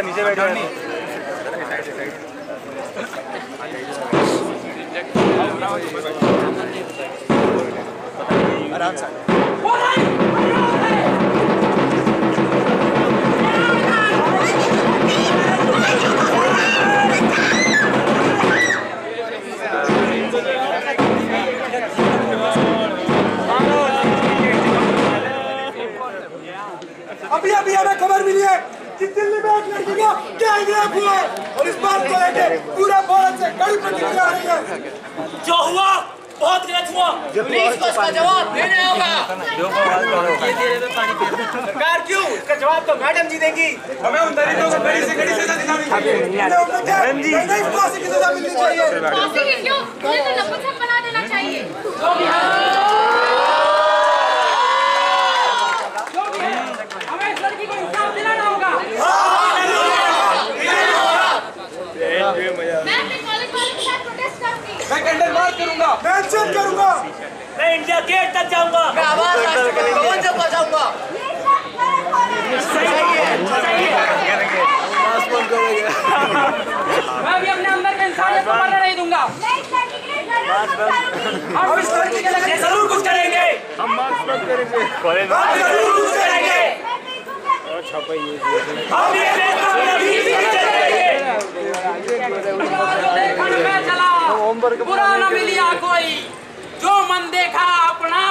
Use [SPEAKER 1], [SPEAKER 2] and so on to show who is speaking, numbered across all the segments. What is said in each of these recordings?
[SPEAKER 1] नीचे बैठो आराम से
[SPEAKER 2] अभी हमें खबर मिली है कि दिल्ली में एक लड़की का गैंगरेप हुआ और इस बात को लेकर पूरा भारत से कड़ी प्रतिक्रिया आ रही है।
[SPEAKER 3] जो हुआ बहुत गलत हुआ, पुलिस को इसका जवाब देना होगा। सरकार क्यों, इसका जवाब तो मैडम जी देंगी।
[SPEAKER 2] हमें उन दलितों को कड़ी से कड़ी सजा दिलानी चाहिए। नहीं फांसी की सजा मिलनी चाहिए।
[SPEAKER 4] फांसी की क्यों, उन्हें तो नपुंसक बना देना चाहिए।
[SPEAKER 3] हमें इस लड़की को इंसाफ दिलाना होगा।
[SPEAKER 4] मैं अपने कॉलेज वालों के साथ प्रोटेस्ट करूंगी।
[SPEAKER 2] मैं कैंडल मार्च करूंगा, मैं चल करूंगा,
[SPEAKER 3] मैं इंडिया गेट तक जाऊंगा, मैं आवाज भवन तक पहुंचाऊंगा। सही है, सही है। मैं भी अपने अंदर के इंसानियत को मरने नहीं दूंगा। हम इस लड़की के लिए जरूर कुछ करेंगे। हम मार्च बंद करेंगे, कॉलेज जरूर कुछ करेंगे। हम ये बुरा न मिलिया कोई, जो मन देखा अपना,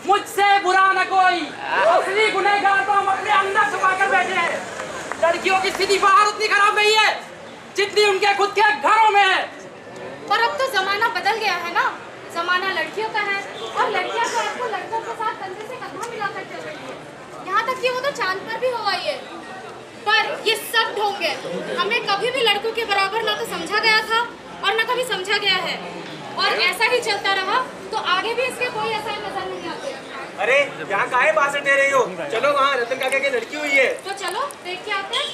[SPEAKER 3] मुझसे बुरा न कोई। असली गुनहगार तो हम अपने अंदर छुपा कर बैठे हैं। लड़कियों की स्थिति बाहर उतनी खराब नहीं है जितनी उनके खुद के घरों में है।
[SPEAKER 4] पर अब तो जमाना बदल गया है ना, जमाना लड़कियों का है और लड़कियां तो आपको लड़कों के साथ कंधे से कंधा मिलाकर चल रही है। यहाँ तक कि वो तो चांद पर भी हो आई है। पर ये सब ढोंग है। हमें कभी भी लड़कों के बराबर ना तो समझा गया था और ना कभी समझा गया है, और ऐसा ही चलता रहा तो आगे भी इसके कोई असर नजर नहीं आते।
[SPEAKER 3] अरे यहाँ काहे भाषण दे रही हो, चलो वहाँ रतन काका की लड़की हुई है।
[SPEAKER 4] तो चलो देख के आते हैं।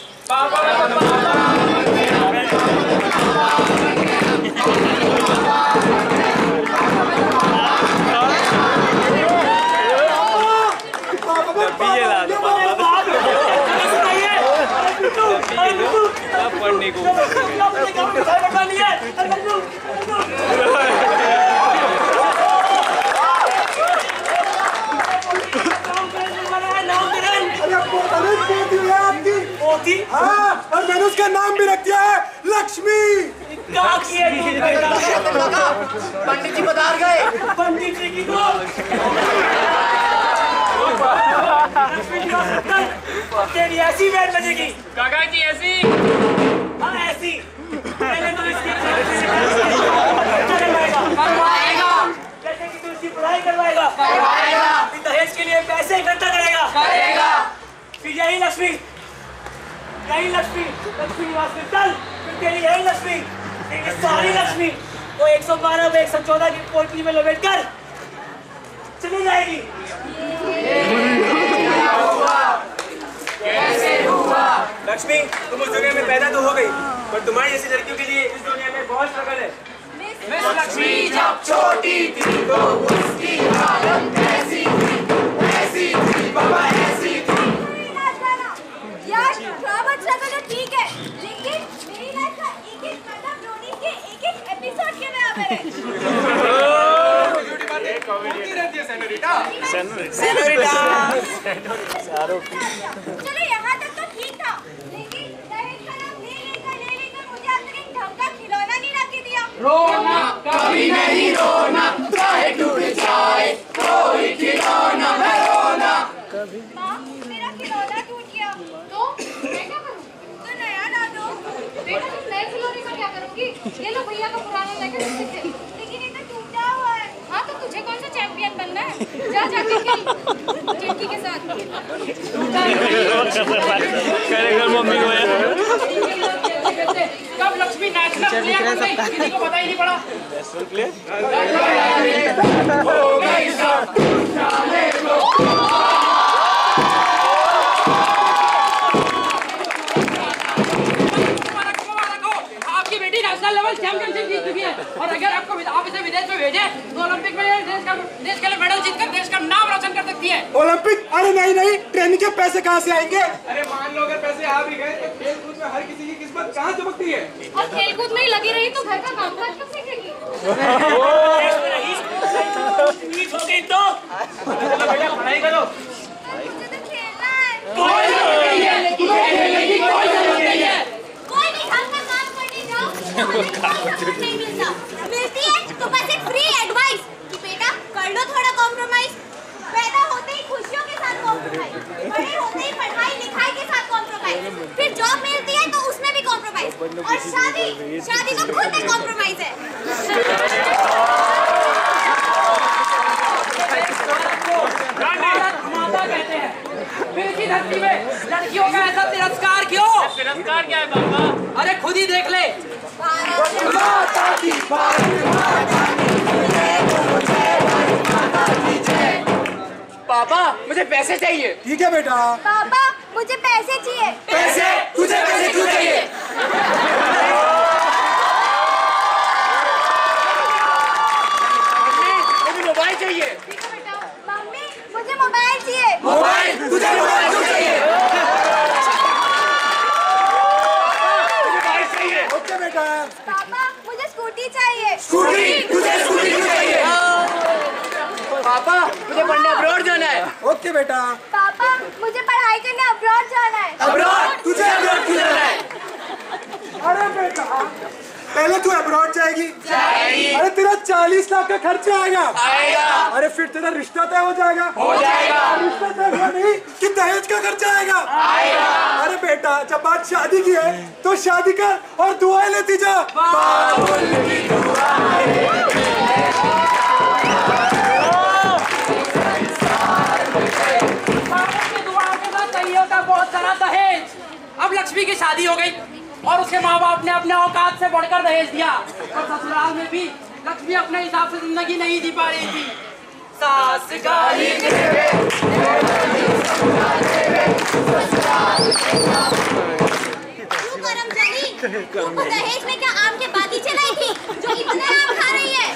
[SPEAKER 1] पढ़ने को
[SPEAKER 2] हाँ, और मैंने उसका नाम भी रख दिया है लक्ष्मी।
[SPEAKER 3] पंडित जी बता गए, पंडित जी की तेरी ऐसी बैंड बजेगी काका की, ऐसी हाँ ऐसी पहले तो इसकी करवाएगा, जैसे कि तू इसकी पढ़ाई करवाएगा, दहेज के लिए पैसे इकट्ठा करेगा, फिर यही लक्ष्मी लक्ष्मी निवास में चल, फिर तेरी यही लक्ष्मी, तेरी सारी लक्ष्मी वो 112 में 114 की पोटली में लपेट कर चली जाएगी। कैसे हुआ? लक्ष्मी, तुम उस दुनिया में पैदा तो हो गई, पर तुम्हारी जैसी लड़कियों के लिए इस दुनिया में बहुत स्ट्रगल है। मिस लक्ष्मी जब छोटी थी तो उसकी हालत ऐसी थी बाबा, ऐसी थी।
[SPEAKER 4] यार ड्रामा स्ट्रगल तो ठीक है, लेकिन मेरी लाइफ का एक कदम रोनी के एक एपिसोड के बराबर है। चलो यहाँ तक तो ठीक था, लेकिन दहेज का नाम ले लेकर मुझे अपने ढंग का खिलौना नहीं ला के दिया।
[SPEAKER 3] रोना कभी नहीं रोना, चाहे टूट जाए कोई खिलौना है रोना।
[SPEAKER 4] माँ, मेरा खिलौना टूट गया तो मैं क्या करूँ? तो नया ला दो। बेटा तुम नए खिलौने का क्या करोगी? ये लो भैया का पुराना लेकर इससे खेल। लेकिन ये तो टूटा हुआ है। हाँ तो तुझे कौन सा चैंपियन बनना है? जा जाके खेल चिड़की के साथ।
[SPEAKER 1] करेगा मम्मी को यार।
[SPEAKER 3] से कब लक्ष्मी नेशनल प्लेयर बन गई किसी को पता ही नहीं पड़ा।
[SPEAKER 1] नेशनल प्लेयर
[SPEAKER 3] आपकी बेटी नेशनल लेवल चैंपियनशिप जीत चुकी है और अगर आपको आप इसे विदेश में भेजे तो ओलंपिक में देश के लिए मेडल जीतकर देश का नाम रोशन कर सकती है।
[SPEAKER 2] ओलंपिक? अरे नहीं, ट्रेनिंग के पैसे कहाँ से आएंगे?
[SPEAKER 5] अरे मान लो अगर पैसे आ भी गए तो खेल कूद में हर किसी की किस्मत कहाँ चमकती है।
[SPEAKER 4] और खेल कूद में ही लगी रही तो घर का कामकाज कब सीखेगी?
[SPEAKER 1] चलो बेटा पढ़ाई करो।
[SPEAKER 4] मुझे तो खेलना है।
[SPEAKER 3] कोई
[SPEAKER 4] नहीं, घर का काम करने जाओ तो हमें कोई सपोर्ट नहीं मिलता। मिलती है तो बस एक फ्री एडवाइस कि बेटा कर लो थोड़ा कॉम्प्रोमाइज। पैदा होते ही खुशियों के साथ कॉम्प्रोमाइज, बड़े होते ही पढ़ाई लिखाई के साथ कॉम्प्रोमाइज, फिर जॉब मिलती है तो उसमें भी कॉम्प्रोमाइज, और शादी तो खुद में कॉम्प्रोमाइज है।
[SPEAKER 3] माता कहते हैं बेटी धरती में लड़कियों का ऐसा तिरस्कार क्यों? तिरस्कार क्या है बाबा? अरे खुद ही देख ले।
[SPEAKER 5] पापा मुझे पैसे चाहिए।
[SPEAKER 2] ठीक है बेटा।
[SPEAKER 4] पापा मुझे पैसे चाहिए।
[SPEAKER 5] पैसे? तुझे पैसे क्यों चाहिए? मुझे मोबाइल चाहिए।
[SPEAKER 4] ठीक है बेटा। मम्मी मुझे मोबाइल चाहिए।
[SPEAKER 5] मोबाइल? तुझे मोबाइल क्यों चाहिए? मुझे बाइक चाहिए।
[SPEAKER 2] ओके बेटा।
[SPEAKER 4] पापा मुझे स्कूटी चाहिए।
[SPEAKER 5] स्कूटी? तुझे स्कूटी क्यों चाहिए? पापा मुझे पढ़ने अब्रॉड जाना है।
[SPEAKER 2] ओके बेटा।
[SPEAKER 4] पापा मुझे पढ़ाई करने अब्रॉड जाना है।
[SPEAKER 5] अब्रॉड? तुझे अब्रॉड क्यों जाना है?
[SPEAKER 2] अरे बेटा पहले तू अब्रॉड जाएगी। अरे तेरा 40 लाख का खर्चा आएगा। अरे फिर तेरा रिश्ता तय हो जाएगा। रिश्ता तय हुआ नहीं कि दहेज का खर्चा आएगा। अरे बेटा जब बात शादी की है तो शादी कर और दुआएं लेती जा।
[SPEAKER 3] बहुत सारा दहेज। अब लक्ष्मी की शादी हो गई और उसके माँ बाप ने अपने औकात से बढ़कर दहेज दिया और ससुराल में भी लक्ष्मी अपने हिसाब से जिंदगी नहीं जी पा रही थी। सास गाली देवे
[SPEAKER 4] क्यों करमचली? तुमको दहेज में क्या आम के बागीचे लाई थी जो इतने आम खा रही है?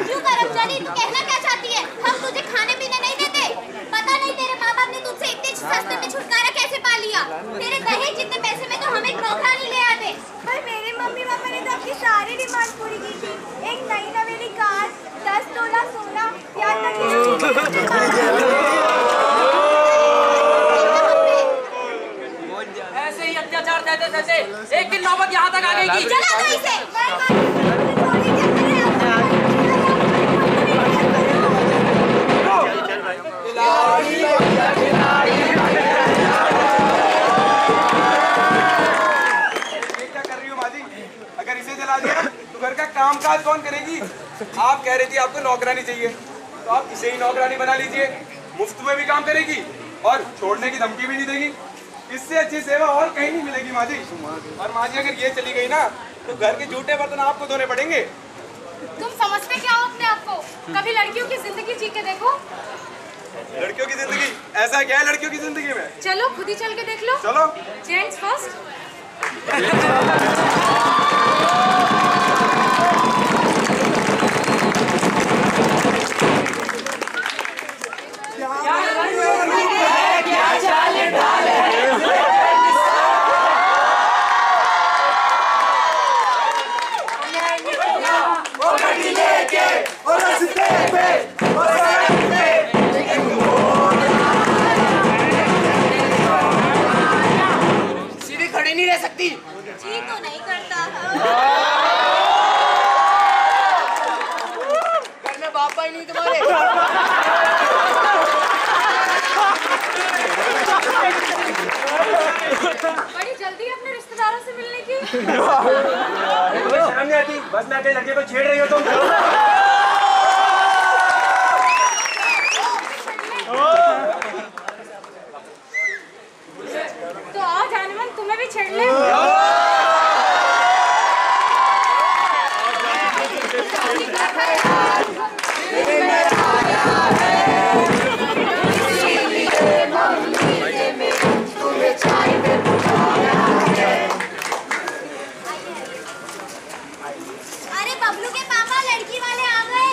[SPEAKER 4] क्यों करमचली तू कहना क्या चाहती है? हम तुझे खाने पीने नहीं देते? पता नहीं तेरे माँ बाप ने तुझसे इतने सस्ते में छुटकारा कैसे पा लिया? तेरे दहेज जितने पैसे में तो हमें नौकरानी ले आते। पर मेरे मम्मी पापा ने तो अपनी सारी डिमांड पूरी की थी। एक नई नवेली कार, 10 तोला सोना, यहाँ तक
[SPEAKER 3] ऐसे ही अत्याचार सहते सहते एक दिन नौबत यहाँ तक आ गई कि
[SPEAKER 4] चला दो इसे।
[SPEAKER 5] क्या कर रही हो माँ जी? अगर इसे जला दिया तो घर का काम काज कौन करेगी? आप कह रही थी आपको नौकरानी चाहिए तो आप इसे ही नौकरानी बना लीजिए। मुफ्त में भी काम करेगी और छोड़ने की धमकी भी नहीं देगी। इससे अच्छी सेवा और कहीं नहीं मिलेगी माँ जी। और माँ जी अगर ये चली गई ना तो घर के जूठे बर्तन आपको धोने पड़ेंगे।
[SPEAKER 4] तुम समझते क्या हो अपने आप को? कभी लड़कियों की जिंदगी जी के देखो।
[SPEAKER 5] लड़कियों की जिंदगी? ऐसा क्या है लड़कियों की जिंदगी में?
[SPEAKER 4] चलो खुद ही चल के देख लो।
[SPEAKER 5] चलो।
[SPEAKER 4] Gents first.
[SPEAKER 5] सीधी खड़ी नहीं रह सकती।
[SPEAKER 4] जी तो नहीं करता।
[SPEAKER 5] घर में बापा ही नहीं तुम्हारे।
[SPEAKER 4] बड़ी जल्दी अपने रिश्तेदारों से मिलने की।
[SPEAKER 1] शर्म नहीं आती? बस मैं लड़के को छेड़ रही हो तुम।
[SPEAKER 4] बबलू के पापा लड़की वाले आ गए।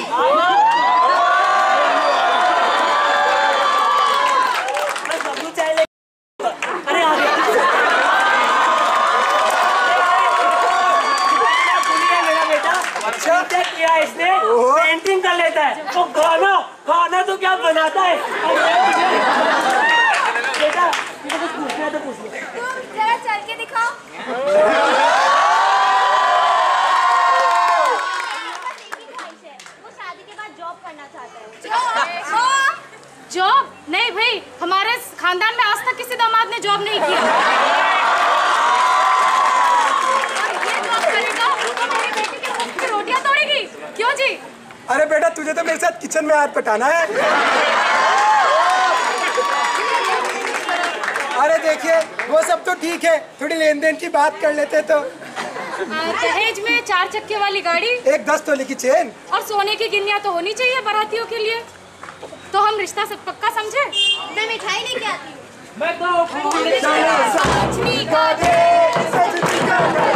[SPEAKER 6] बबलू चाहे अरे आ गया। मेरा बेटा अच्छा किया इसने, पेंटिंग कर लेता है। तो खाना तो क्या बनाता है। बेटा कुछ पूछना है तो पूछ लो।
[SPEAKER 4] तुम जरा चल के दिखाओ। जॉब नहीं भाई, हमारे खानदान में आज तक किसी दामाद ने जॉब नहीं किया। और ये जॉब करेगा तो मेरी बेटी की मुफ्त की रोटियां तोड़ेगी। क्यों जी?
[SPEAKER 2] अरे बेटा तुझे तो मेरे साथ किचन में हाथ पटाना है। अरे देखिए वो सब तो ठीक है, थोड़ी लेन देन की बात कर लेते तो।
[SPEAKER 4] दहेज में 4 चक्के वाली गाड़ी,
[SPEAKER 2] एक 10 तोले की चेन और
[SPEAKER 4] सोने की गिन्नियां तो होनी चाहिए बारातियों के लिए। तो हम रिश्ता सब पक्का समझे। मैं मिठाई लेके आती हूँ।
[SPEAKER 3] मैं तो
[SPEAKER 4] सजनी का दे, सजनी का दे,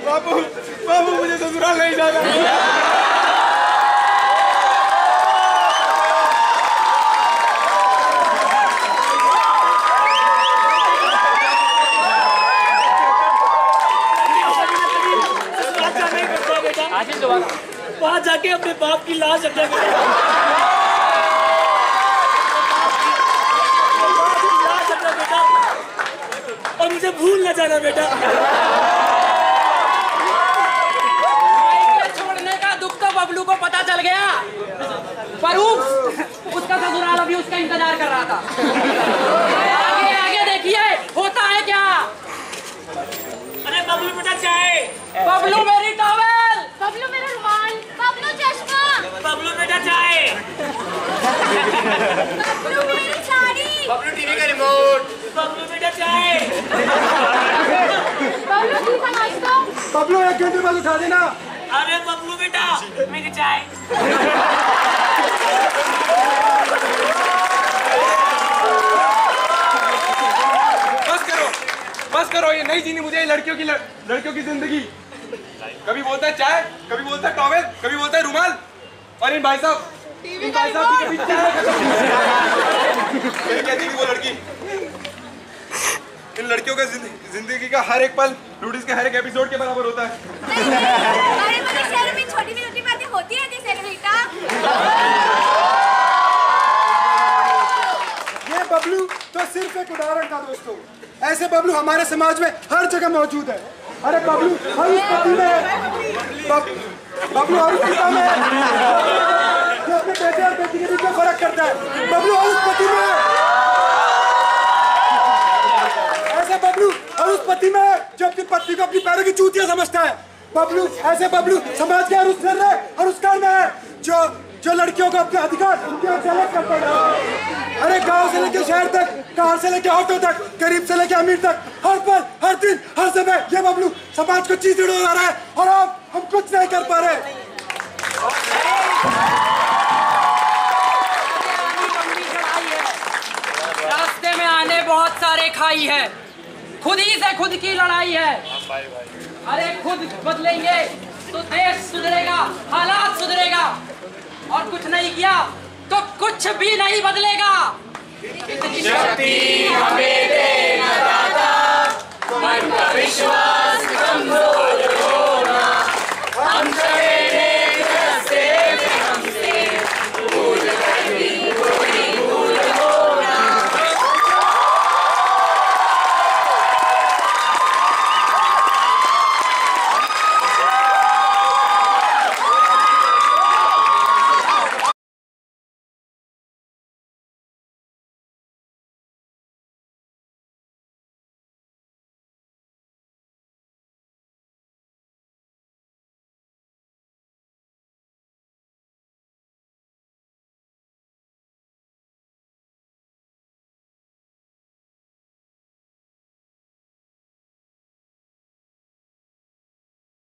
[SPEAKER 5] बाबू बाबू मुझे ससुराल नहीं जाना।
[SPEAKER 6] वहाँ जाके अपने बाप की लाश रखना बेटा। लाश रखना बेटा और मुझे भूल न जाना बेटा।
[SPEAKER 3] छोड़ने का दुख तो बबलू को पता चल गया, पर उसका ससुराल अभी उसका इंतजार कर रहा था। आगे आगे देखिए होता है क्या।
[SPEAKER 6] अरे बबलू बेटा चाय,
[SPEAKER 3] बबलू मेरी टॉवेल,
[SPEAKER 4] बबलू मेरा रुमाल, बबलू चश्मा,
[SPEAKER 6] बबलू बेटा चाय,
[SPEAKER 4] बबलू मेरी साड़ी,
[SPEAKER 1] बबलू टीवी का रिमोट,
[SPEAKER 6] बबलू बेटा चाय,
[SPEAKER 4] बबलू की का नाश्ता।
[SPEAKER 2] बबलू 1 घंटे बाद उठा देना।
[SPEAKER 6] अरे बबलू बेटा मेरी चाय।
[SPEAKER 5] बस करो, ये नहीं जीनी मुझे लड़कियों की जिंदगी। कभी बोलता है चाय, कभी बोलता है टॉवेल, कभी बोलता है रुमाल। और इन भाई साहब की कभी चाय यही कहती थी वो लड़की। इन लड़कियों का जिंदगी का हर एक पल लूडीज के हर एक एपिसोड के बराबर होता है।
[SPEAKER 4] बड़े शहरों में छोटी छोटी बातें होती रहती है सेनोरिटा।
[SPEAKER 2] ये बबलू तो सिर्फ एक उदाहरण था दोस्तों, ऐसे बबलू हमारे समाज में हर जगह मौजूद है। अरे बबलू हर उस पति में है, बबलू हर उस पिता में है जो अपने बेटे और बेटी के बीच में फर्क करता है। बबलू हर उस पति में है, ऐसे बबलू हर उस पति में है जो अपनी पत्नी को अपनी पैरों की चूतियां समझता है। बबलू ऐसे बबलू समाज के हर उस सर्रे और उस कार में है जो लड़कियों को अपने अधिकार सेलेक्ट करता है। अरे गांव से लेकर शहर तक, कार से लेकर ऑटो तक, गरीब से लेकर अमीर तक, हर पल, हर दिन, हर समय ये बबलू समाज को चीज उड़ा रहा है और अब हम कुछ नहीं कर पा रहे।
[SPEAKER 3] रास्ते में आने बहुत सारे खाई है, खुद ही से खुद की लड़ाई है। अरे खुद बदलेंगे तो देश सुधरेगा, हालात सुधरेगा, और कुछ नहीं किया तो कुछ भी नहीं बदलेगा।
[SPEAKER 1] शक्ति हमें देना दाता, मन का विश्वास